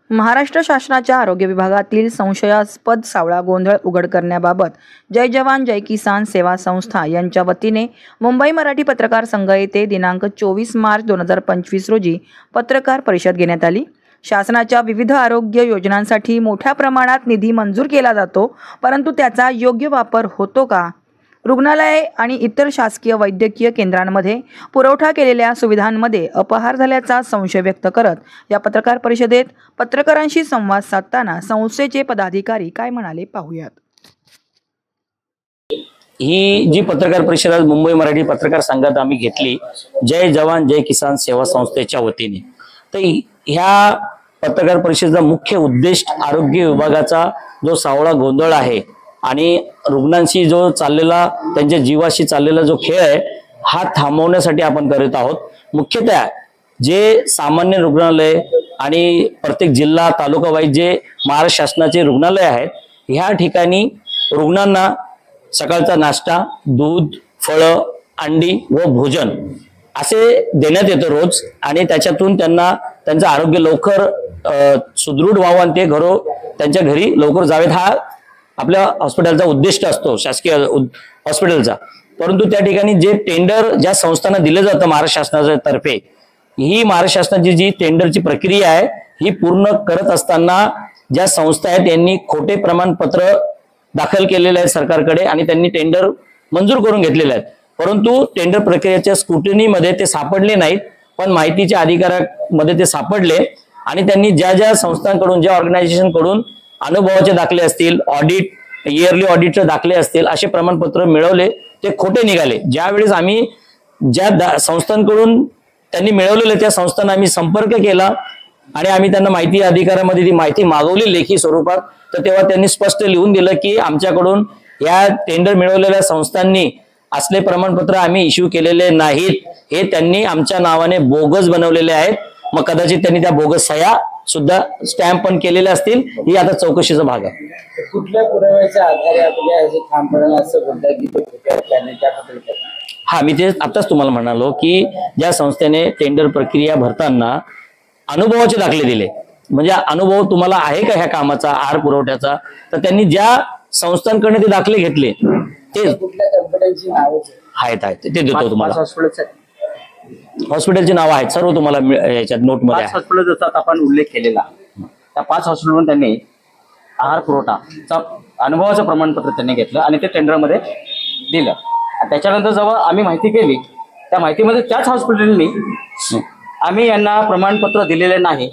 महाराष्ट्र शासनाच्या आरोग्य विभागातील संशयास्पद सावळा गोंधळ उघड करण्याबाबत जय जवान जय किसान सेवा संस्था यांच्या वतीने मुंबई मराठी पत्रकार संघ येथे दिनांक 24 मार्च 2025 रोजी पत्रकार परिषद घेण्यात आली। शासनाच्या विविध आरोग्य योजनांसाठी मोठ्या प्रमाणात निधी मंजूर केला जातो, परंतु त्याचा योग्य वापर होतो का? रुग्णालये आणि इतर शासकीय वैद्यकीय केंद्रांमध्ये पुरवठा केलेल्या सुविधांमध्ये अपहार झाल्याचा संशय व्यक्त करत या पत्रकार परिषदेत पत्रकारांशी संवाद साधताना संस्थेचे पदाधिकारी काय म्हणाले पाहूयात। ही जी पत्रकार परिषद आज मुंबई मराठी पत्रकार संघात आम्ही घेतली जय जवान जय किसान सेवा संस्थेच्या वतीने, तर ह्या पत्रकार परिषदेचा मुख्य उद्देश आरोग्य विभागाचा जो सावळा गोंधळ आहे आणि रुग्णांशी जो चाललेला त्यांच्या जीवाशी चाललेला जो खेळ आहे हा थांबवण्यासाठी आपण करत आहोत। मुख्यतः जे सामान्य रुग्णालय आणि प्रत्येक जिल्हा तालुका वाईज जे महाराष्ट्र शासनाचे रुग्णालय आहेत, ह्या ठिकाणी रुग्णांना सकाळचा नाश्ता, दूध, फळं, अंडी व भोजन असे देण्यात येतं रोज, आणि त्याच्यातून त्यांना त्यांचं आरोग्य लवकर सुदृढ व्हावं आणि ते त्यांच्या घरी लवकर जावेत हा आपल्या हॉस्पिटलचा उद्दिष्ट असतो, शासकीय हॉस्पिटलचा। परंतु त्या ठिकाणी जे टेंडर ज्या संस्थांना दिलं जातं महाराष्ट्र शासनाच्या तर्फे, ही महाराष्ट्र शासनाची जी टेंडरची प्रक्रिया आहे ही पूर्ण करत असताना ज्या संस्था आहेत त्यांनी खोटे प्रमाणपत्र दाखल केलेले आहेत सरकारकडे आणि त्यांनी टेंडर मंजूर करून घेतलेले आहेत, परंतु टेंडर प्रक्रियेच्या स्क्रुटिनीमध्ये ते सापडले नाहीत, पण माहितीच्या अधिकारामध्ये ते सापडले आणि त्यांनी ज्या ज्या संस्थांकडून ज्या ऑर्गनायझेशन कडून अनुभवाचे दाखले असतील, ऑडिट इयरली ऑडिटचे दाखले असतील, असे प्रमाणपत्र मिळवले ते खोटे निघाले। ज्यावेळेस आम्ही ज्या संस्थांकडून त्यांनी मिळवलेले त्या संस्थांना आम्ही संपर्क केला आणि आम्ही त्यांना माहिती अधिकारामध्ये ती माहिती मागवली लेखी स्वरूपात, तर तेव्हा त्यांनी स्पष्ट लिहून दिलं की आमच्याकडून या टेंडर मिळवलेल्या संस्थांनी असले प्रमाणपत्र आम्ही इश्यू केलेले नाहीत, हे त्यांनी आमच्या नावाने बोगस बनवलेले आहेत। मग कदाचित त्यांनी त्या बोगस सह्या सुद्धा स्टॅम्प पण केलेले असतील, ही आता चौकशीचा भाग आहे। कुठल्या पुराव्याच्या आधारे आपल्या असे ठामपणे असं बोलतात की ते त्याबद्दल हा, मी ते आताच तुम्हाला म्हणालो की ज्या संस्थेने टेंडर प्रक्रिया भरताना अनुभवाचे दाखले दिले, म्हणजे अनुभव तुम्हाला आहे का ह्या कामाचा, आहार पुरवठ्याचा, तर त्यांनी ज्या संस्थांकडे ते दाखले घेतले ते कुठल्या कंपन्यांची नावे आहेत ते देतो तुम्हाला। हॉस्पिटलची नाव आहेत सर्व तुम्हाला याच्यात नोट मध्ये आहे। हॉस्पिटल जसा आपण उल्लेख केलेला त्या 5 हॉस्पिटलवरून त्यांनी आहार पुरवठाचा अनुभवाचं प्रमाणपत्र त्यांनी घेतलं आणि ते टेंडरमध्ये दिलं। त्याच्यानंतर जेव्हा आम्ही माहिती केली त्या माहितीमध्ये त्याच हॉस्पिटलनी आम्ही यांना प्रमाणपत्र दिलेले नाही।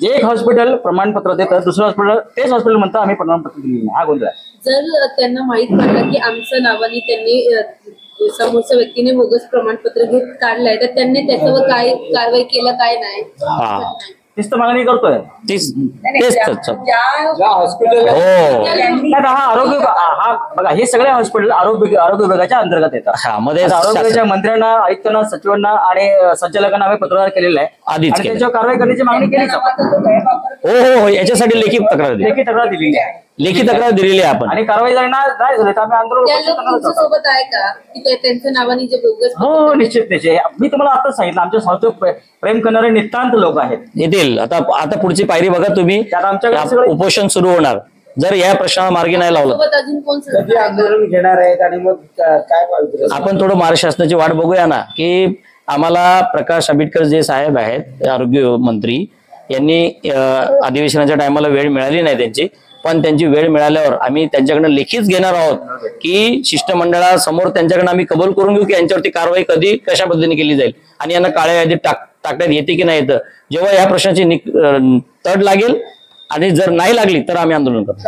जे एक हॉस्पिटल प्रमाणपत्र देतं, दुसरं हॉस्पिटल तेच हॉस्पिटल म्हणतं आम्ही प्रमाणपत्र दिलेलं नाही, हा गोंधळ आहे। जर त्यांना माहित पडलं की आमच्या नावाने त्यांनी समोरच्या व्यक्तीने बोगस प्रमाणपत्र घेत काढलंय, तर त्यांनी त्याच्यावर काय कारवाई केलं काय नाही? तीच तर मागणी करतोय। हा आरोग्य हा बघा, हे सगळे हॉस्पिटल आरोग्य विभागाच्या अंतर्गत येतात। मध्ये आरोग्याच्या मंत्र्यांना, आयुक्तांना, सचिवांना आणि संचालकांना आम्ही पत्रव्यवहार केलेला आहे आधीच, त्याच्यावर कारवाई करण्याची मागणी केली। हो, याच्यासाठी लेखी तक्रार दिलेली आहे, लेखी तक्रार दिलेली आहे आपण, आणि कारवाई नाही झाली तर आम्ही आंदोलन सोबत आहे का की त्यांच्या नावाने जे बोगस? हो, निश्चित मी तुम्हाला आता सांगितलं आमच्या संस्थेत प्रेम करणारे नितांत लोक आहेत, येतील। आता पुढची पायरी बघा तुम्ही, आमच्या उपोषण सुरू होणार जर या प्रश्नाला मार्गी नाही लावलं। अजून कोण आंदोलन घेणार आहेत आणि मग काय आपण थोडं महाराष्ट्र शासनाची वाट बघूया ना, की आम्हाला प्रकाश आंबेडकर जे साहेब आहेत आरोग्य मंत्री, यांनी अधिवेशनाच्या टायमाला वेळ मिळाली नाही त्यांची, पण त्यांची वेळ मिळाल्यावर आम्ही त्यांच्याकडनं लेखीच घेणार आहोत की शिष्टमंडळासमोर त्यांच्याकडनं आम्ही कबूल करून घेऊ की यांच्यावरती कारवाई कधी कशा पद्धतीने केली जाईल आणि यांना काळ्या यादीत टाकण्यात येते की नाही येतं। जेव्हा या प्रश्नाची तड लागेल आणि जर नाही लागली तर आम्ही आंदोलन करतो।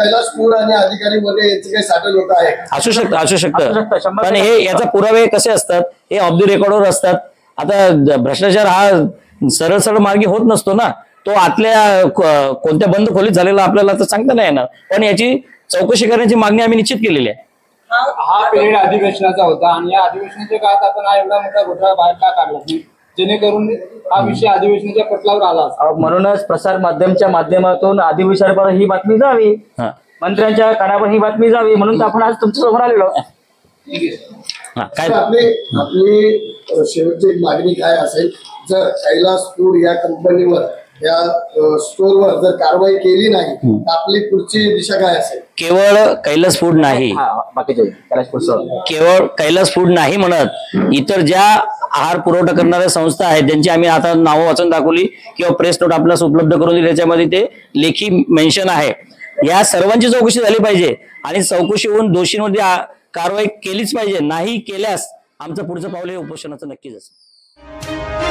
असू शकतं पण हे याचा पुरावे कसे असतात, हे ऑफ द रेकॉर्डवर असतात। आता भ्रष्टाचार हा सरळ मार्गी होत नसतो ना, तो आतल्या कोणत्या बंद खोलीत झालेला आपल्याला तर सांगता नाही येणार, पण याची चौकशी करण्याची मागणी आम्ही निश्चित केलेली आहे। हा पिरियड अधिवेशनाचा होता आणि या अधिवेशनाच्या काळात आपण हा एवढा मोठा घोटाळा बाहेर का काढला जेणेकरून हा विषय अधिवेशनाच्या पटलावर आला। म्हणूनच प्रसार माध्यमच्या माध्यमातून अधिवेशनावर ही बातमी जावी, मंत्र्यांच्या कानावर ही बातमी जावी, म्हणून तर आपण आज तुमच्या समोर आलेलो। काय आपली शेवटची मागणी काय असेल, जर कैलास फूड या कंपनीवर या स्टोअरवर जर कारवाई केली नाही तर आपली पुढची दिशा काय असेल? केवळ कैलास फूड नाही, बाकीचे कैलास फूड केवळ कैलास फूड नाही म्हणत, इतर ज्या आहार पुरवठा करणाऱ्या संस्था आहेत ज्यांची आम्ही आता नावं वाचून दाखवली किंवा प्रेस नोट आपल्याला उपलब्ध करून दिली, त्याच्यामध्ये ते लेखी मेन्शन आहे. या सर्वांची चौकशी झाली पाहिजे आणि चौकशी होऊन दोषींमध्ये कारवाई केलीच पाहिजे. नाही केल्यास आमचं पुढचं पाऊल हे उपोषणाचं नक्कीच असेल.